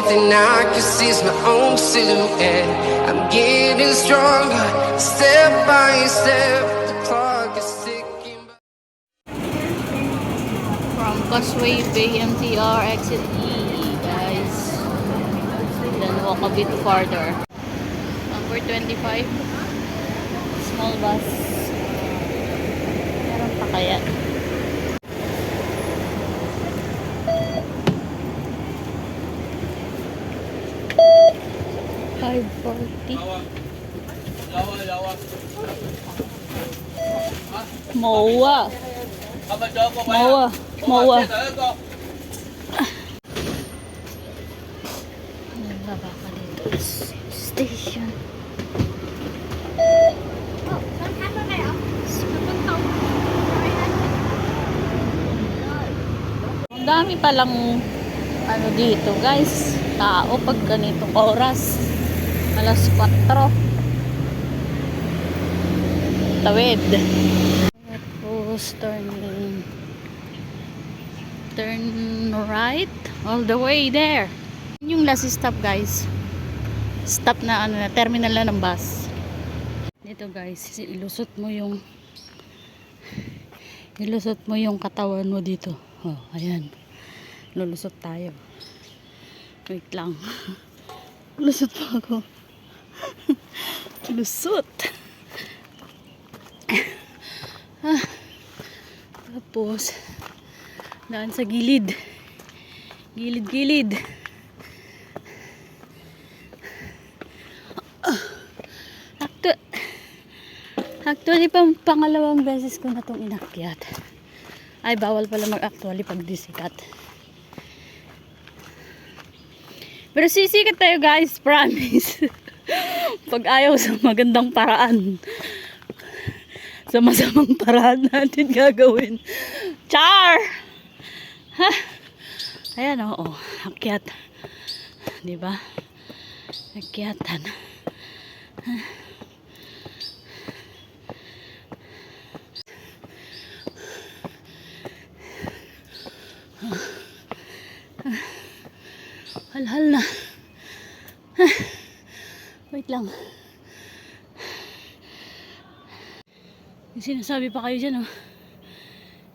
thing I can see is my own silhouette. I'm getting stronger, step by step. The clock is ticking. From Causeway Bay MTR exit E, guys. Then walk a bit farther. Number 25. Small bus. Meron pa kaya? MOA. Baba ka dito. Station. Ang dami palang ano dito, guys. Tao pag ganitong oras. Alas 4. Tawid. Tapos turn right all the way there. Yun yung last stop, guys. Stop na ano na terminal na ng bus. Dito, guys, ilusot mo yung katawan mo dito. Oh, ayan. Lulusot tayo. Wait lang. Lusot pa ako. Lusot. Tapos daan sa gilid. Gilid. Actually, pangalawang beses ko na itong inakyat. Ay, bawal pala mag-actually pag disikat. Pero sisikat tayo, guys, promise. Pag ayaw sa magandang paraan, sa masamang paraan natin gagawin. Char! Ha? Ayan, oo. Akyat. Diba? Akyatan. Halhal na. Wait lang. Yung sinasabi pa kayo dyan, oh.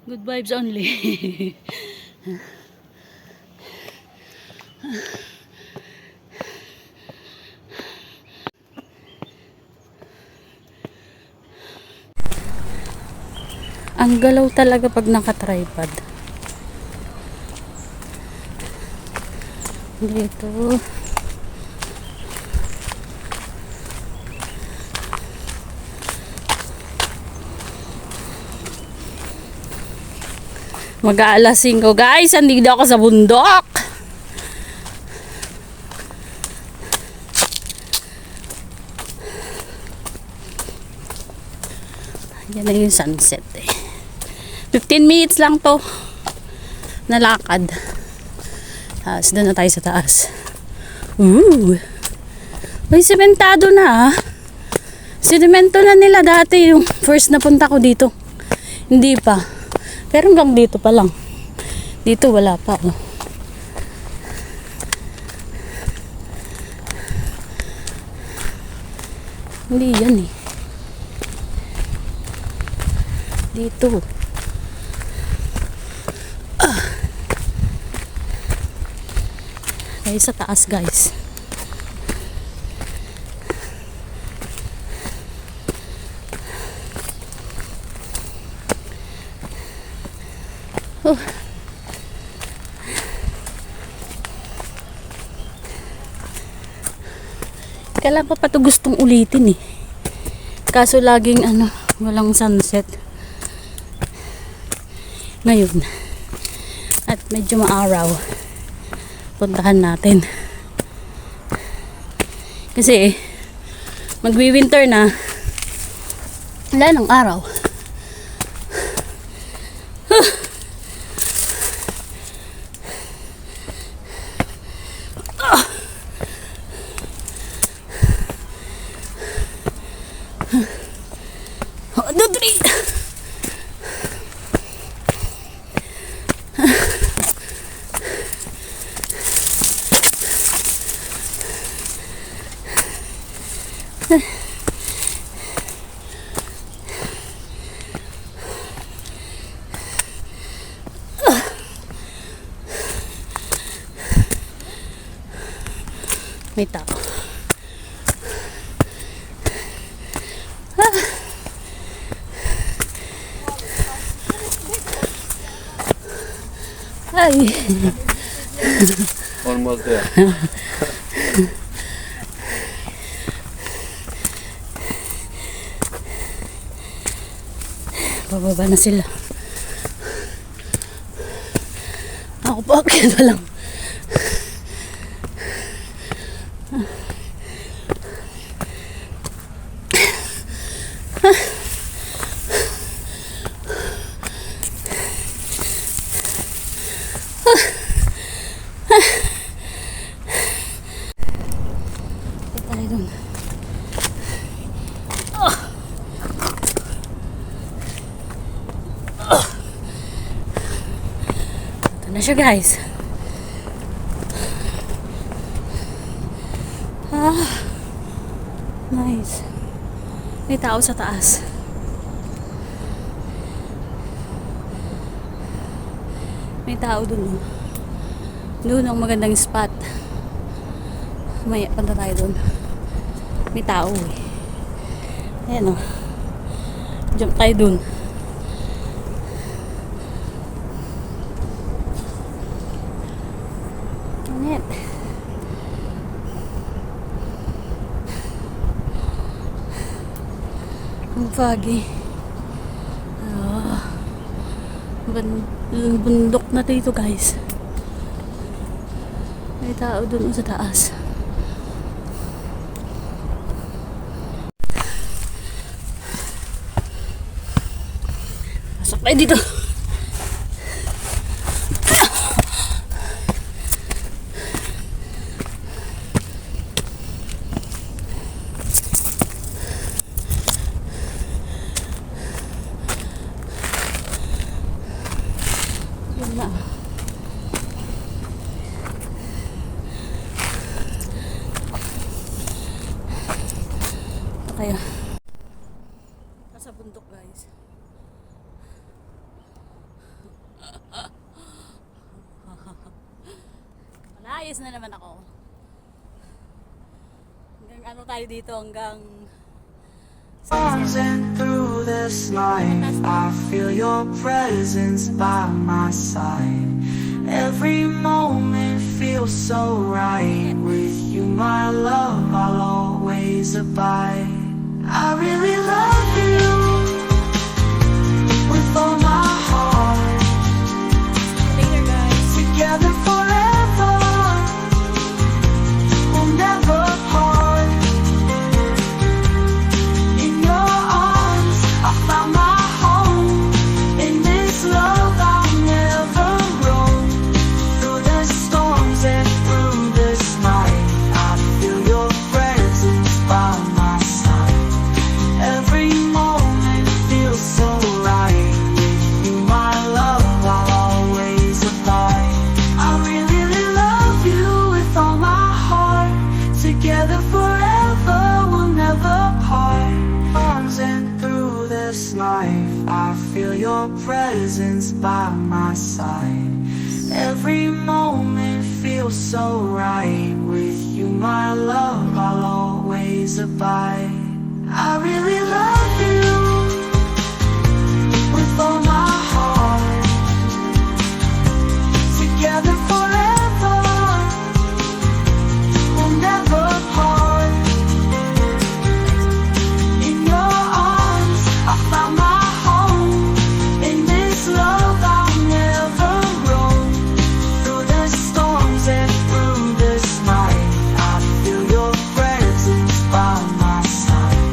Good vibes only. Ang galaw talaga pag naka-tripod. Dito. Mag-aalas 5, guys. Andito ako sa bundok. Yan na yung sunset eh. 15 minutes lang to nalakad. Tapos doon na tayo sa taas. May sementado na, ah. Sedimento na nila dati yung first na punta ko dito. Hindi pa. Pero hanggang dito pa lang. Dito wala pa, oh. Hindi yan eh. Dito. Tayo sa taas, guys. Oh. Kailan pa ito gustong ulitin eh. Kaso laging ano, walang sunset. Ngayon. At medyo maaraw. Puntahan natin. Kasi magwi-winter na. Wala ng araw. May tao. Ay. Almost there. Bababa na sila. Ako pa, akyat pa lang. Tayo dun. Ito na siya, guys. Nice. May tao sa taas. May tao dun. Doon ang magandang spot. Maya, punta tayo dun. May tao eh. Ayan o. Jump tayo dun. Ayan. Ang foggy. Bundok na dito, guys. May tao dun sa taas. Pasok tayo dito. Yun na. Ito kaya. Nasa bundok, guys. Malayas na naman ako. Hanggang ano tayo dito, hanggang And through this life, I feel your presence by my side. Every moment feels so right. With you, my love, I'll always abide. I really love you with all my heart. later, guys. Together forever, we'll never part. In your arms, I found my home. In this love, I'll never roam. Through the storms and through this night, I feel your presence by my side. Every moment feels so right. With you, my love, I'll always abide. I really love you with all my heart. Together forever, we'll never part. Arms and through this life, I feel your presence by my side. Every moment feels so right. With you, my love, I'll always abide. I really love you with all my heart. Together forever, we'll never part. In your arms, I found my home. In this love, I'll never roam. Through the storms and through this night, I feel your presence by my side.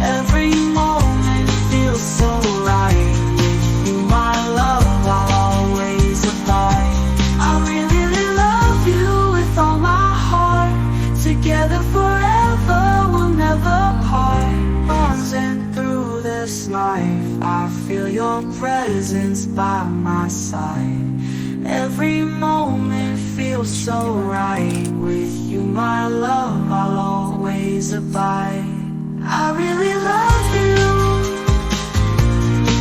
Every moment feels so right. With you, my love, I'll always abide. I really love you with all my heart. Together forever, we'll never part. Arms and through this life, I feel your presence by my side. Every moment feels so right. With you, my love, I'll always abide. I really love you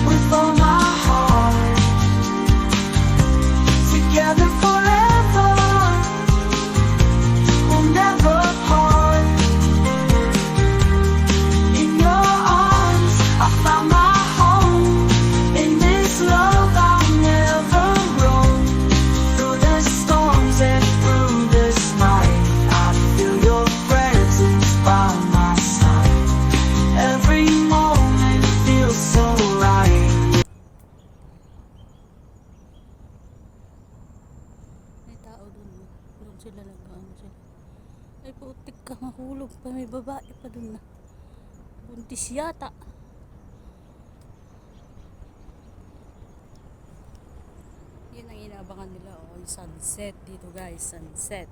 with all my heart. Together forever, we'll never part. In your arms, I found my home. In this love, I'll never roam. Through the storms and through this night, I feel your presence by my side. Every moment feels so right. May tao dun. Oh. Doon sila nag-ano sila. Ay putik ka, mahulog pa. May babae pa dun na. Buntis yata. Yun ang inaabangan nila. Oh, yung sunset dito guys. Sunset.